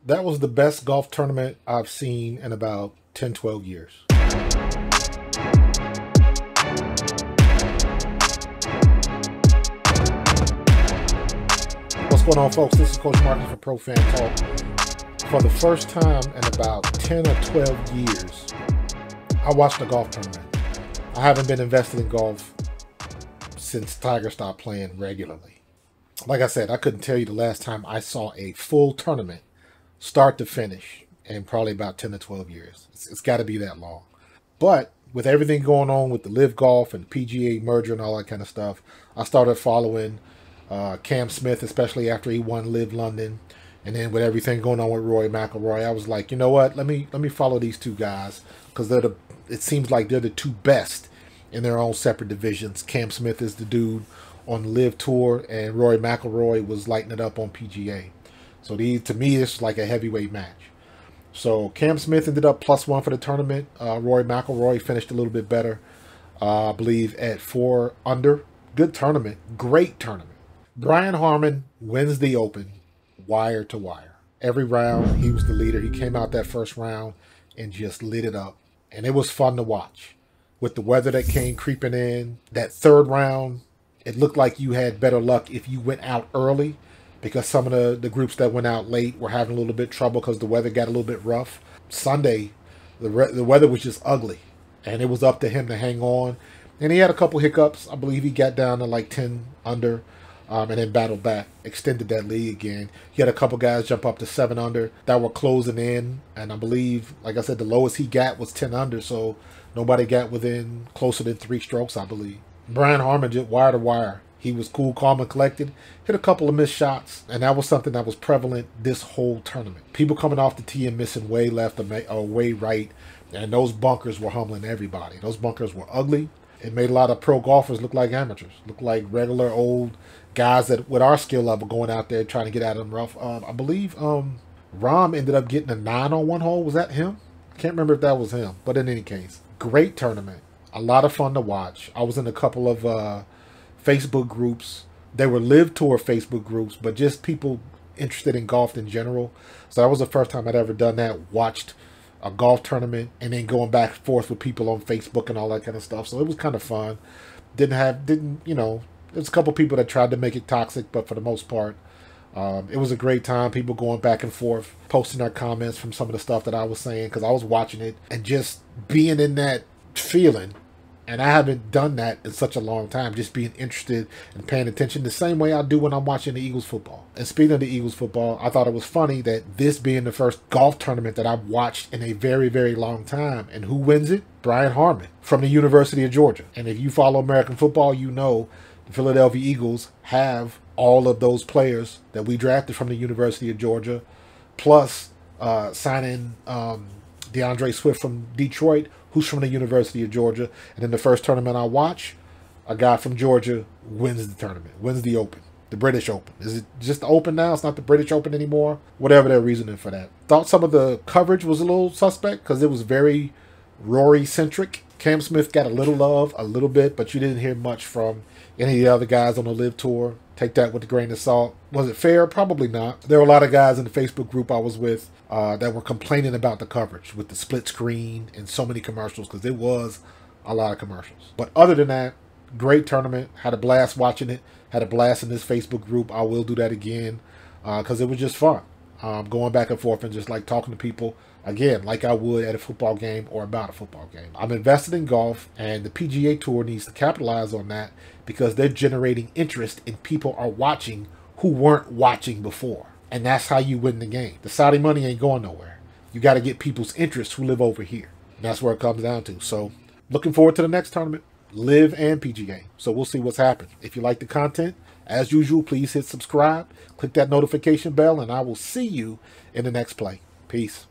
That was the best golf tournament I've seen in about 10, 12 years. What's going on, folks? This is Coach Marcus for Pro Fan Talk. For the first time in about 10 or 12 years, I watched a golf tournament. I haven't been invested in golf since Tiger stopped playing regularly. Like I said, I couldn't tell you the last time I saw a full tournament, start to finish, in probably about 10 to 12 years. It's got to be that long. But with everything going on with the Live Golf and PGA merger and all that kind of stuff, I started following Cam Smith, especially after he won Live London. And then with everything going on with Roy McIlroy, I was like, you know what? Let me follow these two guys, because it seems like they're the two best in their own separate divisions. Cam Smith is the dude on the Live Tour, and Roy McIlroy was lighting it up on PGA. So to me, it's like a heavyweight match. So Cam Smith ended up +1 for the tournament. Roy McIlroy finished a little bit better, I believe, at 4 under. Good tournament, great tournament. Brian Harman wins the Open, wire to wire. Every round, he was the leader. He came out that first round and just lit it up. And it was fun to watch. With the weather that came creeping in, that third round, it looked like you had better luck if you went out early, because some of the groups that went out late were having a little bit of trouble because the weather got a little bit rough. Sunday, the weather was just ugly, and it was up to him to hang on. And he had a couple hiccups. I believe he got down to like 10 under, and then battled back, extended that lead again. He had a couple guys jump up to 7 under that were closing in, and I believe, like I said, the lowest he got was 10 under, so nobody got within closer than 3 strokes, I believe. Brian Harman just wire to wire. He was cool, calm, and collected. Hit a couple of missed shots, and that was something that was prevalent this whole tournament. People coming off the tee and missing way left or way right, and those bunkers were humbling everybody. Those bunkers were ugly. It made a lot of pro golfers look like amateurs, look like regular old guys that with our skill level going out there trying to get out of them rough. I believe Rahm ended up getting a 9 on one hole. Was that him? Can't remember if that was him. But in any case, great tournament. A lot of fun to watch. I was in a couple of Facebook groups. They were Live Tour Facebook groups, but just people interested in golf in general. So that was the first time I'd ever done that. Watched a golf tournament and then going back and forth with people on Facebook and all that kind of stuff. So it was kind of fun. There's a couple people that tried to make it toxic, but for the most part, it was a great time. People going back and forth, posting their comments from some of the stuff that I was saying, because I was watching it and just being in that feeling. And I haven't done that in such a long time, just being interested and paying attention the same way I do when I'm watching the Eagles football. And speaking of the Eagles football, I thought it was funny that this being the first golf tournament that I've watched in a very, very long time. And who wins it? Brian Harman from the University of Georgia. And if you follow American football, you know the Philadelphia Eagles have all of those players that we drafted from the University of Georgia, plus signing DeAndre Swift from Detroit, who's from the University of Georgia. And in the first tournament I watch, a guy from Georgia wins the tournament, wins the Open, the British Open. Is it just the Open now? It's not the British Open anymore? Whatever their reasoning for that. Thought some of the coverage was a little suspect because it was very Rory-centric. Cam Smith got a little love, a little bit, but you didn't hear much from any of the other guys on the Live Tour. Take that with a grain of salt. Was it fair? Probably not. There were a lot of guys in the Facebook group I was with that were complaining about the coverage with the split screen and so many commercials, because it was a lot of commercials. But other than that, great tournament. Had a blast watching it. Had a blast in this Facebook group. I will do that again because it was just fun. Going back and forth and just like talking to people, again, like I would at a football game or about a football game. I'm invested in golf, and the PGA Tour needs to capitalize on that because they're generating interest and people are watching who weren't watching before. And that's how you win the game. The Saudi money ain't going nowhere. You got to get people's interest who live over here. And that's where it comes down to. So looking forward to the next tournament, Live and PGA. So we'll see what's happened. If you like the content, as usual, please hit subscribe, click that notification bell, and I will see you in the next play. Peace.